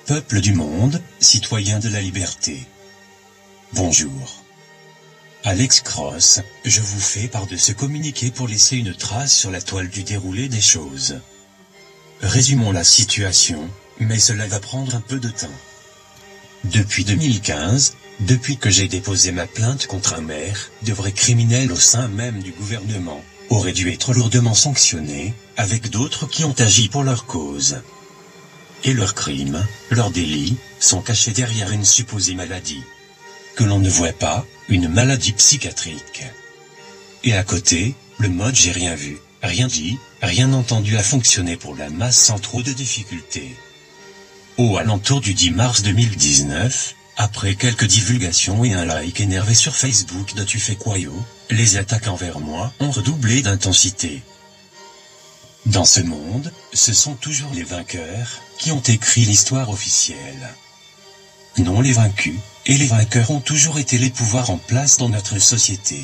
Peuple du monde, citoyens de la liberté. Bonjour. Alex Cross, je vous fais part de ce communiqué pour laisser une trace sur la toile du déroulé des choses. Résumons la situation, mais cela va prendre un peu de temps. Depuis 2015, depuis que j'ai déposé ma plainte contre un maire, de vrais criminels au sein même du gouvernement, auraient dû être lourdement sanctionnés, avec d'autres qui ont agi pour leur cause. Et leurs crimes, leurs délits, sont cachés derrière une supposée maladie. Que l'on ne voit pas, une maladie psychiatrique. Et à côté, le mode j'ai rien vu, rien dit, rien entendu a fonctionné pour la masse sans trop de difficultés. Au alentour du 10 mars 2019, après quelques divulgations et un like énervé sur Facebook de Tu fais quoi yo, les attaques envers moi ont redoublé d'intensité. Dans ce monde, ce sont toujours les vainqueurs qui ont écrit l'histoire officielle. Non les vaincus, et les vainqueurs ont toujours été les pouvoirs en place dans notre société.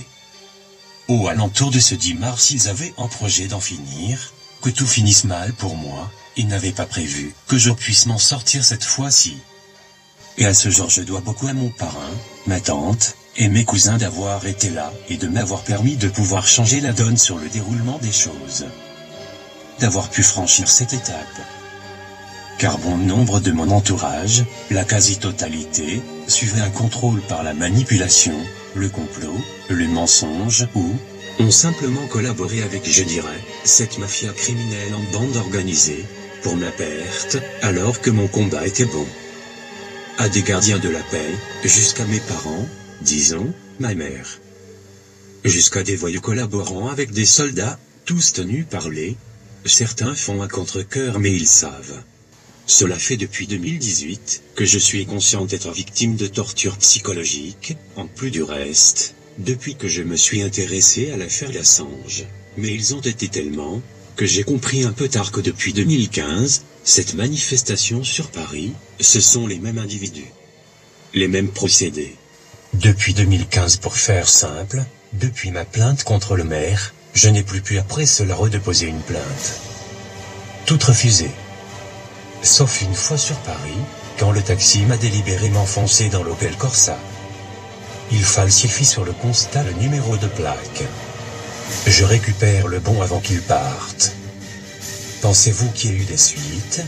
Au alentour de ce 10 mars ils avaient en projet d'en finir, que tout finisse mal pour moi, ils n'avaient pas prévu que je puisse m'en sortir cette fois-ci. Et à ce jour je dois beaucoup à mon parrain, ma tante, et mes cousins d'avoir été là et de m'avoir permis de pouvoir changer la donne sur le déroulement des choses. D'avoir pu franchir cette étape. Car bon nombre de mon entourage, la quasi-totalité, suivait un contrôle par la manipulation, le complot, le mensonge ou ont simplement collaboré avec, je dirais, cette mafia criminelle en bande organisée, pour ma perte, alors que mon combat était bon. À des gardiens de la paix, jusqu'à mes parents, disons, ma mère. Jusqu'à des voyous collaborant avec des soldats, tous tenus par les... Certains font un contre-cœur mais ils savent. Cela fait depuis 2018 que je suis conscient d'être victime de tortures psychologiques, en plus du reste, depuis que je me suis intéressé à l'affaire Assange. Mais ils ont été tellement, que j'ai compris un peu tard que depuis 2015, cette manifestation sur Paris, ce sont les mêmes individus. Les mêmes procédés. Depuis 2015 pour faire simple, depuis ma plainte contre le maire, je n'ai plus pu après cela redéposer une plainte. Toute refusée. Sauf une fois sur Paris, quand le taxi m'a délibérément foncé dans l'Opel Corsa. Il falsifie sur le constat le numéro de plaque. Je récupère le bon avant qu'il parte. Pensez-vous qu'il y ait eu des suites?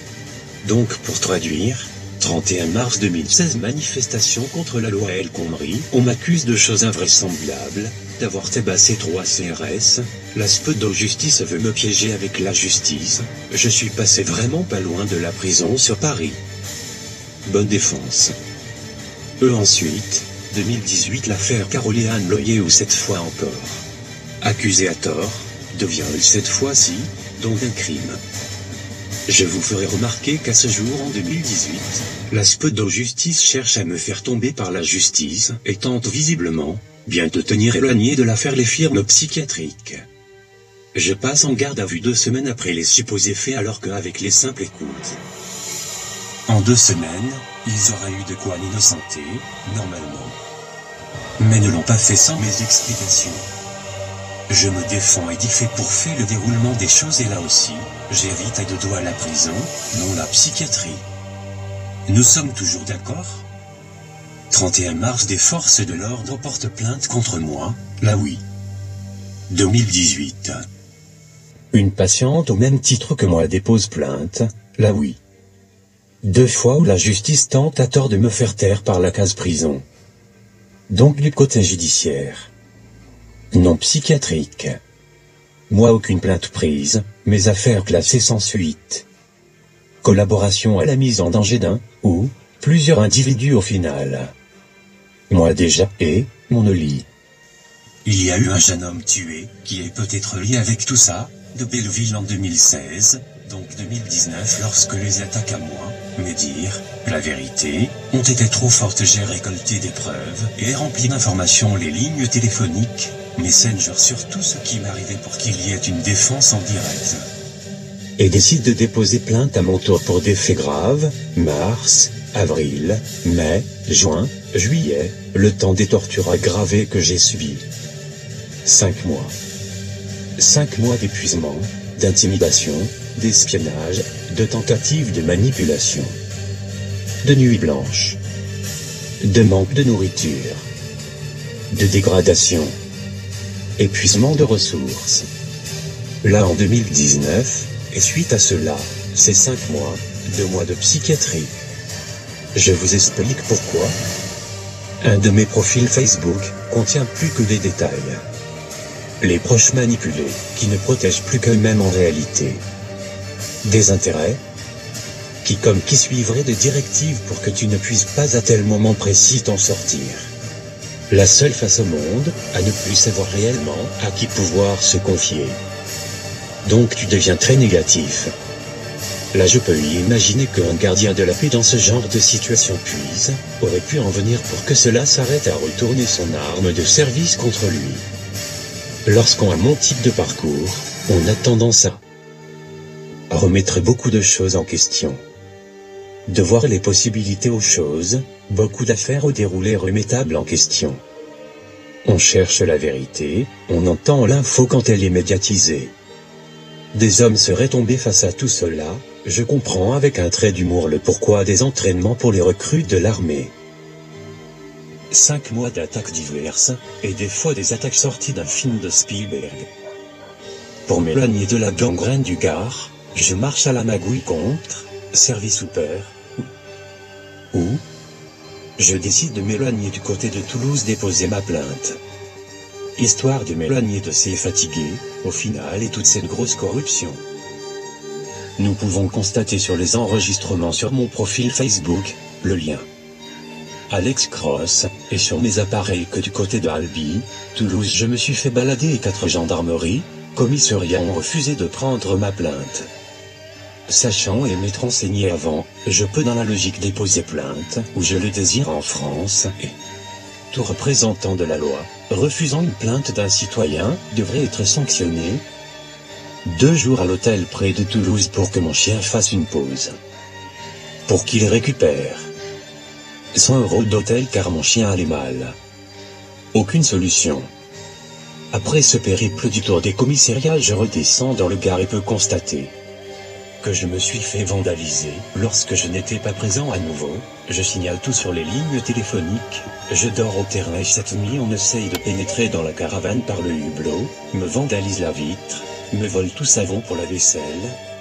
Donc pour traduire, 31 mars 2016 manifestation contre la loi El Khomri, on m'accuse de choses invraisemblables, d'avoir tabassé 3 CRS, la pseudo-justice veut me piéger avec la justice, je suis passé vraiment pas loin de la prison sur Paris. Bonne défense. Ensuite, 2018 l'affaire Caroline Loyer ou cette fois encore. Accusé à tort, de viol cette fois-ci, donc d'un crime. Je vous ferai remarquer qu'à ce jour en 2018, la pseudo-justice cherche à me faire tomber par la justice et tente visiblement, bien de tenir éloigné de l'affaire les firmes psychiatriques. Je passe en garde à vue 2 semaines après les supposés faits alors qu'avec les simples écoutes. En 2 semaines, ils auraient eu de quoi m'innocenter, normalement. Mais ne l'ont pas fait sans mes explications. Je me défends et dis fait pour fait le déroulement des choses et là aussi, j'évite à 2 doigts la prison, non la psychiatrie. Nous sommes toujours d'accord? 31 mars des forces de l'ordre portent plainte contre moi, là oui. 2018. Une patiente au même titre que moi dépose plainte, là oui. 2 fois où la justice tente à tort de me faire taire par la case prison. Donc du côté judiciaire. Non psychiatrique. Moi aucune plainte prise, mes affaires classées sans suite. Collaboration à la mise en danger d'un, ou, plusieurs individus au final. Moi déjà, et, mon Oli. Il y a eu un jeune homme tué, qui est peut-être lié avec tout ça, de Belleville en 2016, donc 2019 lorsque les attaques à moi, mais dire, la vérité, ont été trop fortes. J'ai récolté des preuves et rempli d'informations les lignes téléphoniques, Messenger sur tout ce qui m'arrivait pour qu'il y ait une défense en direct. Et décide de déposer plainte à mon tour pour des faits graves, mars, avril, mai, juin, juillet, le temps des tortures aggravées que j'ai subies. 5 mois. 5 mois d'épuisement, d'intimidation, d'espionnage, de tentatives de manipulation. de nuits blanches, de manque de nourriture, de dégradation, épuisement de ressources. Là en 2019, et suite à cela, c'est 5 mois, 2 mois de psychiatrie. Je vous explique pourquoi. Un de mes profils Facebook contient plus que des détails. Les proches manipulés, qui ne protègent plus qu'eux-mêmes en réalité. Des intérêts qui suivraient des directives pour que tu ne puisses pas à tel moment précis t'en sortir. La seule face au monde, à ne plus savoir réellement à qui pouvoir se confier. Donc tu deviens très négatif. Là je peux y imaginer qu'un gardien de la paix dans ce genre de situation aurait pu en venir pour que cela s'arrête à retourner son arme de service contre lui. Lorsqu'on a mon type de parcours, on a tendance à remettre beaucoup de choses en question. De voir les possibilités aux choses, beaucoup d'affaires au déroulé remettables en question. On cherche la vérité, on entend l'info quand elle est médiatisée. Des hommes seraient tombés face à tout cela, je comprends avec un trait d'humour le pourquoi des entraînements pour les recrues de l'armée. 5 mois d'attaques diverses, et des fois des attaques sorties d'un film de Spielberg. Pour m'éloigner de la gangrène du Gard, je marche à la magouille contre, service ou peur. Ou je décide de m'éloigner du côté de Toulouse déposer ma plainte. Histoire de m'éloigner de ces fatigués, au final et toute cette grosse corruption. Nous pouvons constater sur les enregistrements sur mon profil Facebook, le lien. Alex Cross, et sur mes appareils que du côté de Albi, Toulouse je me suis fait balader et 4 gendarmeries, commissariats ont refusé de prendre ma plainte. Sachant et m'être renseigné avant, je peux dans la logique déposer plainte, où je le désire en France, et tout représentant de la loi, refusant une plainte d'un citoyen, devrait être sanctionné. 2 jours à l'hôtel près de Toulouse pour que mon chien fasse une pause. Pour qu'il récupère 100 € d'hôtel car mon chien allait mal. Aucune solution. Après ce périple du tour des commissariats, je redescends dans le Gard et peux constater que je me suis fait vandaliser. Lorsque je n'étais pas présent à nouveau, je signale tout sur les lignes téléphoniques, je dors au terrain et cette nuit on essaye de pénétrer dans la caravane par le hublot, me vandalise la vitre, me vole tout savon pour la vaisselle,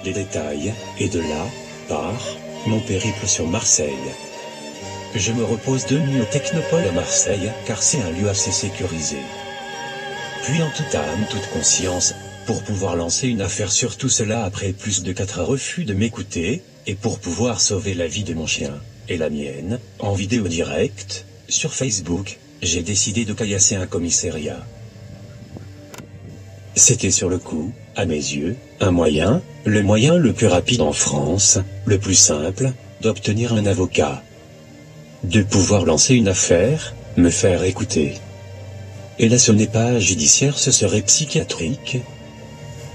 les détails, et de là, part mon périple sur Marseille. Je me repose 2 nuits au Technopole à Marseille, car c'est un lieu assez sécurisé. Puis en toute âme, toute conscience, pour pouvoir lancer une affaire sur tout cela après plus de 4 refus de m'écouter, et pour pouvoir sauver la vie de mon chien, et la mienne, en vidéo directe, sur Facebook, j'ai décidé de caillasser un commissariat. C'était sur le coup, à mes yeux, un moyen, le moyen le plus rapide en France, le plus simple, d'obtenir un avocat. De pouvoir lancer une affaire, me faire écouter. Et là ce n'est pas judiciaire, ce serait psychiatrique.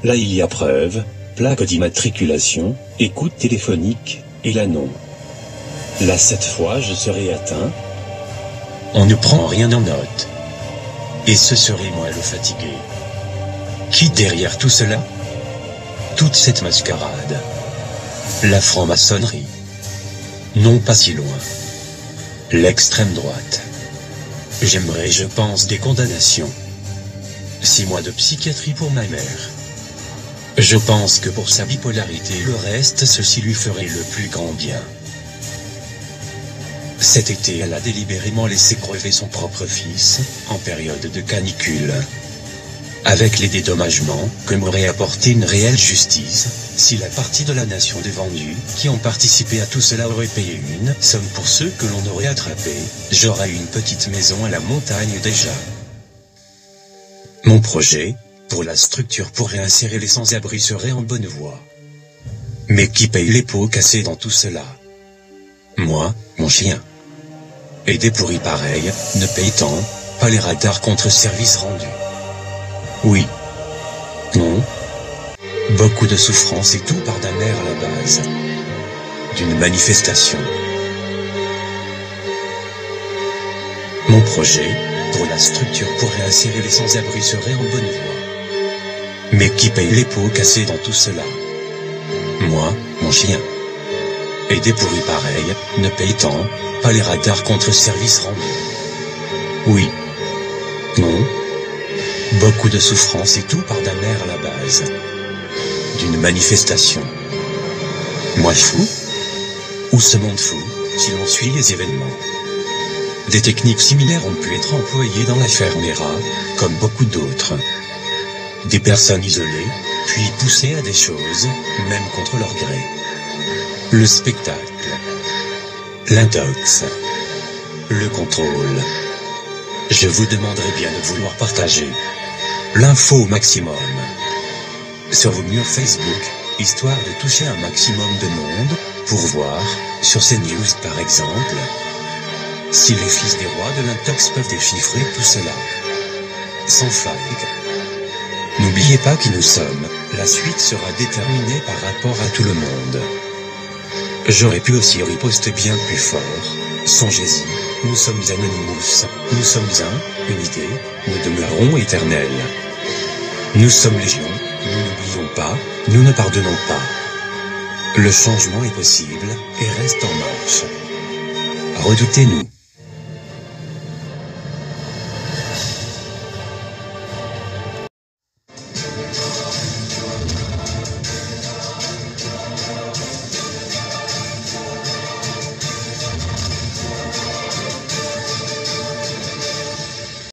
Là il y a preuve, plaque d'immatriculation, écoute téléphonique, et là non. Là cette fois je serai atteint. On ne prend rien en note. Et ce serait moi le fatigué. Qui derrière tout cela? Toute cette mascarade. La franc-maçonnerie. Non pas si loin. L'extrême droite. J'aimerais, je pense, des condamnations. 6 mois de psychiatrie pour ma mère. Je pense que pour sa bipolarité le reste ceci lui ferait le plus grand bien. Cet été elle a délibérément laissé crever son propre fils, en période de canicule. Avec les dédommagements que m'aurait apporté une réelle justice, si la partie de la nation des vendus qui ont participé à tout cela aurait payé une somme pour ceux que l'on aurait attrapés, j'aurais une petite maison à la montagne déjà. Mon projet, pour la structure pour réinsérer les sans-abri serait en bonne voie. Mais qui paye les pots cassés dans tout cela? Moi, mon chien. Et des pourris pareils, ne payent-on pas les radars contre service rendu? Oui. Non. Beaucoup de souffrance et tout part d'un air à la base. D'une manifestation. Mon projet, pour la structure pour réinsérer les sans-abri serait en bonne voie. Mais qui paye les pots cassés dans tout cela? Moi, mon chien. Et des pourris pareils, ne payent-on pas les radars contre service rendu? Oui. Non. Beaucoup de souffrance et tout par d'amer à la base d'une manifestation. Moi fou? Ou ce monde fou, si l'on suit les événements? Des techniques similaires ont pu être employées dans l'affaire Mera, comme beaucoup d'autres. Des personnes isolées, puis poussées à des choses, même contre leur gré. Le spectacle, l'intox, le contrôle. Je vous demanderai bien de vouloir partager l'info au maximum sur vos murs Facebook, histoire de toucher un maximum de monde, pour voir, sur ces news par exemple, si les fils des rois de l'intox peuvent déchiffrer tout cela. Sans faille. N'oubliez pas qui nous sommes, la suite sera déterminée par rapport à tout le monde. J'aurais pu aussi riposter bien plus fort, songez-y, nous sommes Anonymous, nous sommes unité, nous demeurons éternels. Nous sommes légion, nous n'oublions pas, nous ne pardonnons pas. Le changement est possible, et reste en marche. Redoutez-nous.